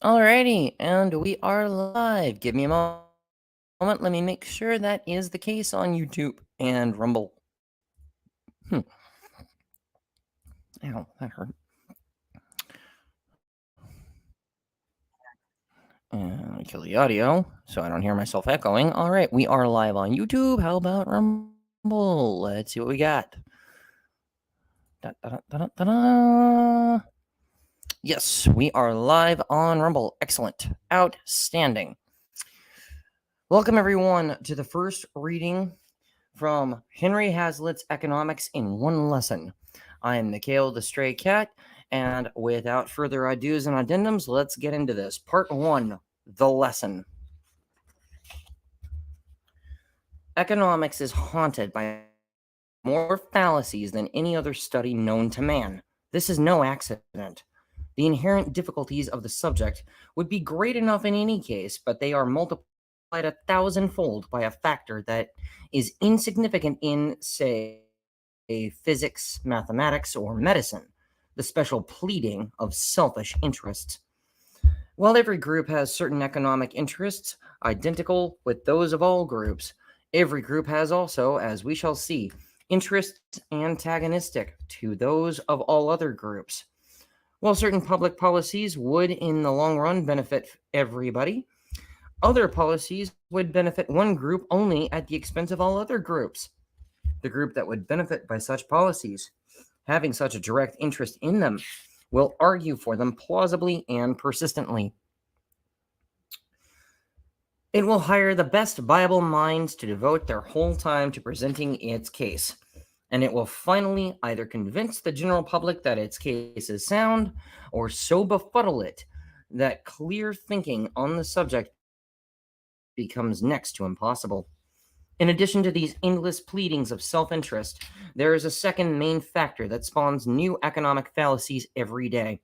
Alrighty, and we are live. Give me a moment. Let me make sure that is the case on YouTube and Rumble. Ow, that hurt. And let me kill the audio so I don't hear myself echoing. All right, we are live on YouTube. How about Rumble? Let's see what we got. Da-da-da-da-da-da. Yes, we are live on Rumble. Excellent. Outstanding. Welcome, everyone, to the first reading from Henry Hazlitt's Economics in One Lesson. I am Mikhail the Stray Cat, and without further ados and addendums, let's get into this. Part 1, The Lesson. Economics is haunted by more fallacies than any other study known to man. This is no accident. The inherent difficulties of the subject would be great enough in any case, but they are multiplied 1,000-fold by a factor that is insignificant in, say, physics, mathematics, or medicine, the special pleading of selfish interests. While every group has certain economic interests identical with those of all groups, every group has also, as we shall see, interests antagonistic to those of all other groups. While certain public policies would, in the long run, benefit everybody, other policies would benefit one group only at the expense of all other groups. The group that would benefit by such policies, having such a direct interest in them, will argue for them plausibly and persistently. It will hire the best viable minds to devote their whole time to presenting its case, and it will finally either convince the general public that its case is sound, or so befuddle it that clear thinking on the subject becomes next to impossible. In addition to these endless pleadings of self-interest, there is a second main factor that spawns new economic fallacies every day.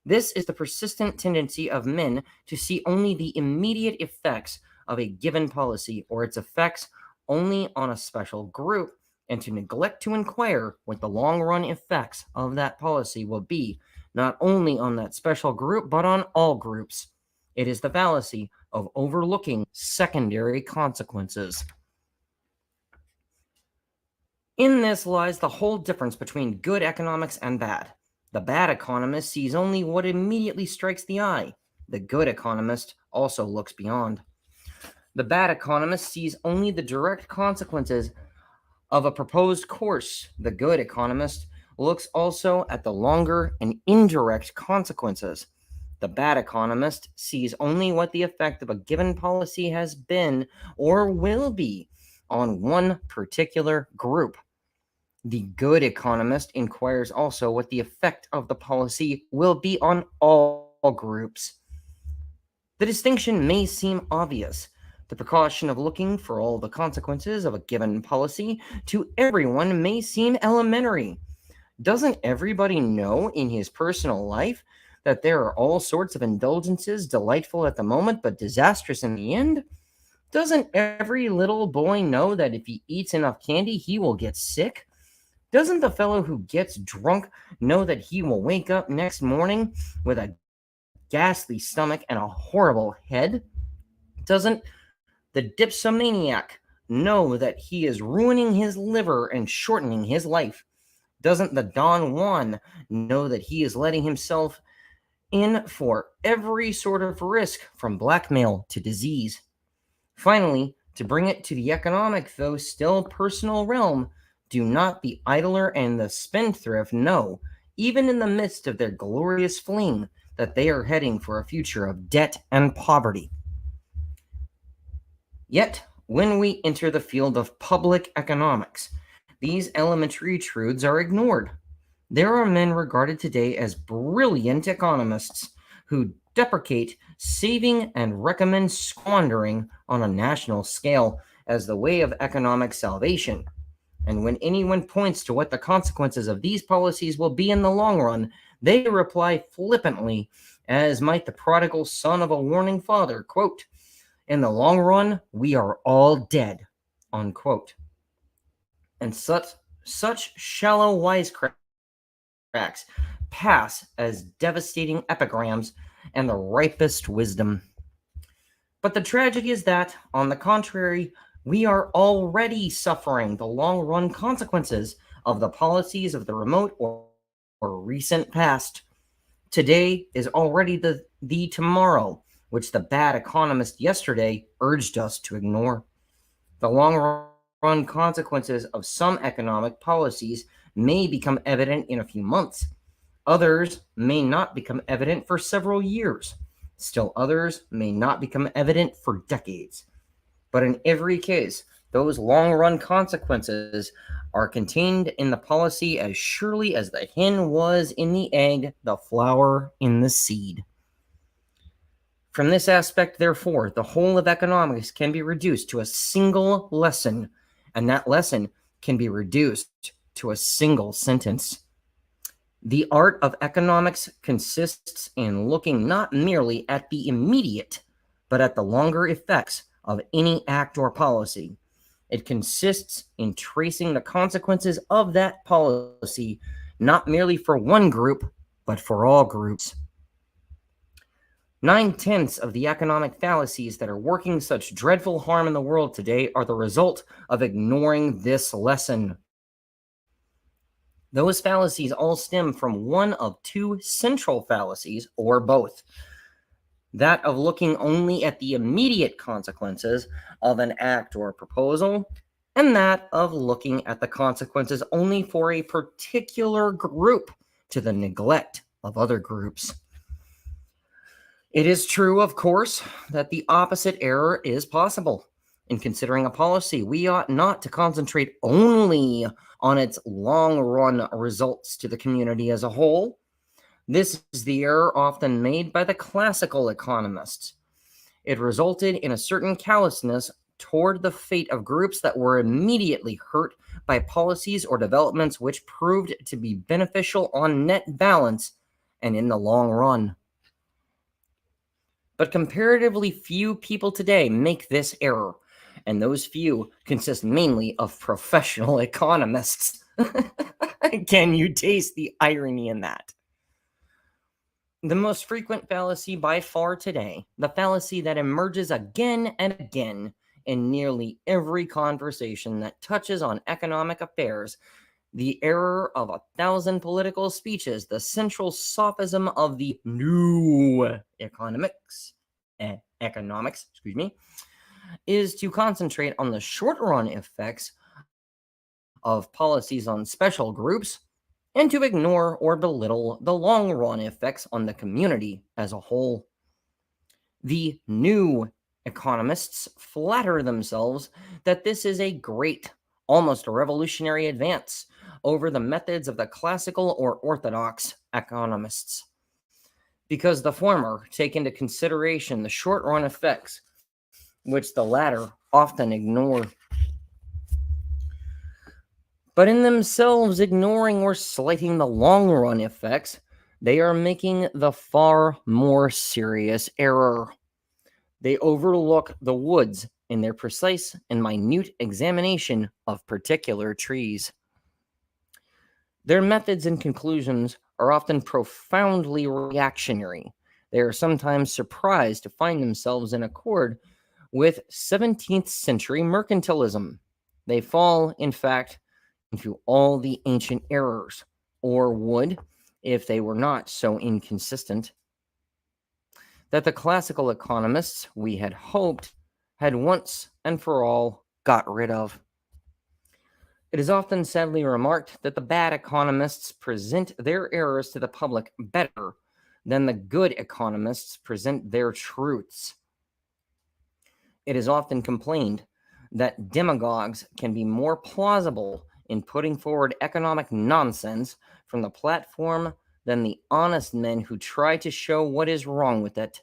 This is the persistent tendency of men to see only the immediate effects of a given policy or its effects only on a special group, and to neglect to inquire what the long-run effects of that policy will be, not only on that special group, but on all groups. It is the fallacy of overlooking secondary consequences. In this lies the whole difference between good economics and bad. The bad economist sees only what immediately strikes the eye. The good economist also looks beyond. The bad economist sees only the direct consequences of a proposed course. The good economist looks also at the longer and indirect consequences. The bad economist sees only what the effect of a given policy has been or will be on one particular group. The good economist inquires also what the effect of the policy will be on all groups. The distinction may seem obvious. The precaution of looking for all the consequences of a given policy to everyone may seem elementary. Doesn't everybody know in his personal life that there are all sorts of indulgences delightful at the moment but disastrous in the end? Doesn't every little boy know that if he eats enough candy, he will get sick? Doesn't the fellow who gets drunk know that he will wake up next morning with a ghastly stomach and a horrible head? Doesn't the dipsomaniac know that he is ruining his liver and shortening his life? Doesn't the Don Juan know that he is letting himself in for every sort of risk from blackmail to disease? Finally, to bring it to the economic, though still personal realm, do not the idler and the spendthrift know, even in the midst of their glorious fling, that they are heading for a future of debt and poverty? Yet, when we enter the field of public economics, these elementary truths are ignored. There are men regarded today as brilliant economists who deprecate saving and recommend squandering on a national scale as the way of economic salvation. And when anyone points to what the consequences of these policies will be in the long run, they reply flippantly, as might the prodigal son of a warning father, quote, "In the long run, we are all dead," unquote. And such shallow wisecracks pass as devastating epigrams and the ripest wisdom. But the tragedy is that, on the contrary, we are already suffering the long run consequences of the policies of the remote or recent past. Today is already the tomorrow, which the bad economist yesterday urged us to ignore. The long run consequences of some economic policies may become evident in a few months. Others may not become evident for several years. Still others may not become evident for decades. But in every case, those long run consequences are contained in the policy as surely as the hen was in the egg, the flower in the seed. From this aspect, therefore, the whole of economics can be reduced to a single lesson, and that lesson can be reduced to a single sentence. The art of economics consists in looking not merely at the immediate, but at the longer effects of any act or policy. It consists in tracing the consequences of that policy, not merely for one group, but for all groups. 9/10 of the economic fallacies that are working such dreadful harm in the world today are the result of ignoring this lesson. Those fallacies all stem from one of two central fallacies, or both. That of looking only at the immediate consequences of an act or proposal, and that of looking at the consequences only for a particular group to the neglect of other groups. It is true, of course, that the opposite error is possible. In considering a policy, we ought not to concentrate only on its long run results to the community as a whole. This is the error often made by the classical economists. It resulted in a certain callousness toward the fate of groups that were immediately hurt by policies or developments which proved to be beneficial on net balance and in the long run. But comparatively few people today make this error, and those few consist mainly of professional economists. Can you taste the irony in that? The most frequent fallacy by far today, the fallacy that emerges again and again in nearly every conversation that touches on economic affairs, the error of 1,000 political speeches, the central sophism of the new economics, is to concentrate on the short run effects of policies on special groups and to ignore or belittle the long run effects on the community as a whole. The new economists flatter themselves that this is a great, almost a revolutionary advance over the methods of the classical or orthodox economists, because the former take into consideration the short run effects, which the latter often ignore. But in themselves ignoring or slighting the long run effects, they are making the far more serious error. They overlook the woods in their precise and minute examination of particular trees. Their methods and conclusions are often profoundly reactionary. They are sometimes surprised to find themselves in accord with 17th century mercantilism. They fall, in fact, into all the ancient errors, or would, if they were not so inconsistent, that the classical economists, we had hoped, had once and for all got rid of. It is often sadly remarked that the bad economists present their errors to the public better than the good economists present their truths. It is often complained that demagogues can be more plausible in putting forward economic nonsense from the platform than the honest men who try to show what is wrong with it.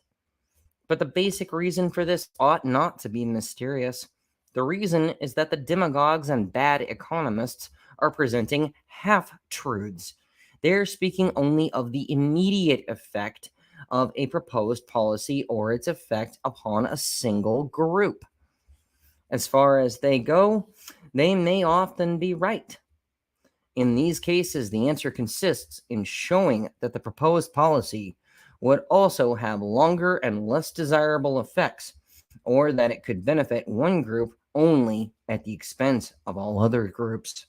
But the basic reason for this ought not to be mysterious. The reason is that the demagogues and bad economists are presenting half-truths. They are speaking only of the immediate effect of a proposed policy or its effect upon a single group. As far as they go, they may often be right. In these cases, the answer consists in showing that the proposed policy would also have longer and less desirable effects, or that it could benefit one group only at the expense of all other groups.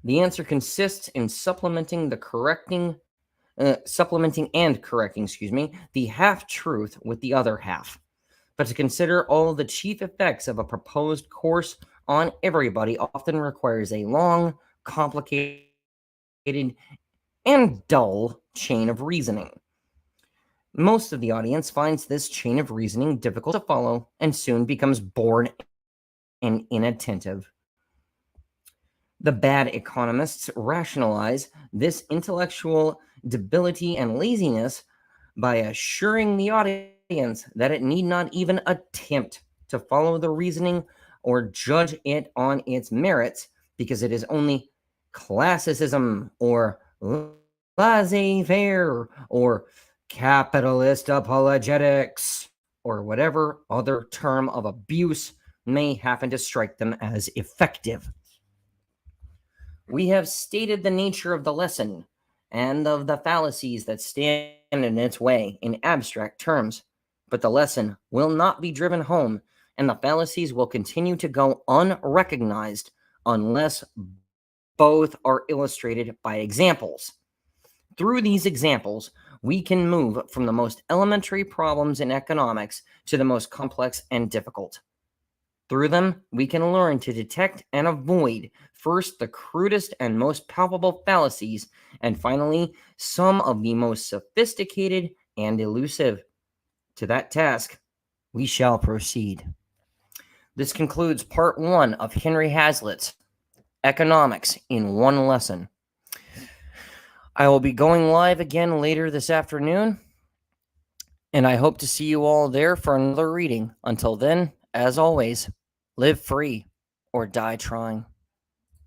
The answer consists in supplementing and correcting, the half truth with the other half. But to consider all the chief effects of a proposed course on everybody often requires a long, complicated, and dull chain of reasoning. Most of the audience finds this chain of reasoning difficult to follow and soon becomes bored and inattentive. The bad economists rationalize this intellectual debility and laziness by assuring the audience that it need not even attempt to follow the reasoning or judge it on its merits because it is only classicism or laissez-faire or capitalist apologetics or whatever other term of abuse may happen to strike them as effective. We have stated the nature of the lesson and of the fallacies that stand in its way in abstract terms, but the lesson will not be driven home, and the fallacies will continue to go unrecognized unless both are illustrated by examples. Through these examples, we can move from the most elementary problems in economics to the most complex and difficult. Through them, we can learn to detect and avoid first the crudest and most palpable fallacies, and finally, some of the most sophisticated and elusive. To that task, we shall proceed. This concludes part 1 of Henry Hazlitt's Economics in One Lesson. I will be going live again later this afternoon, and I hope to see you all there for another reading. Until then, as always, live free or die trying.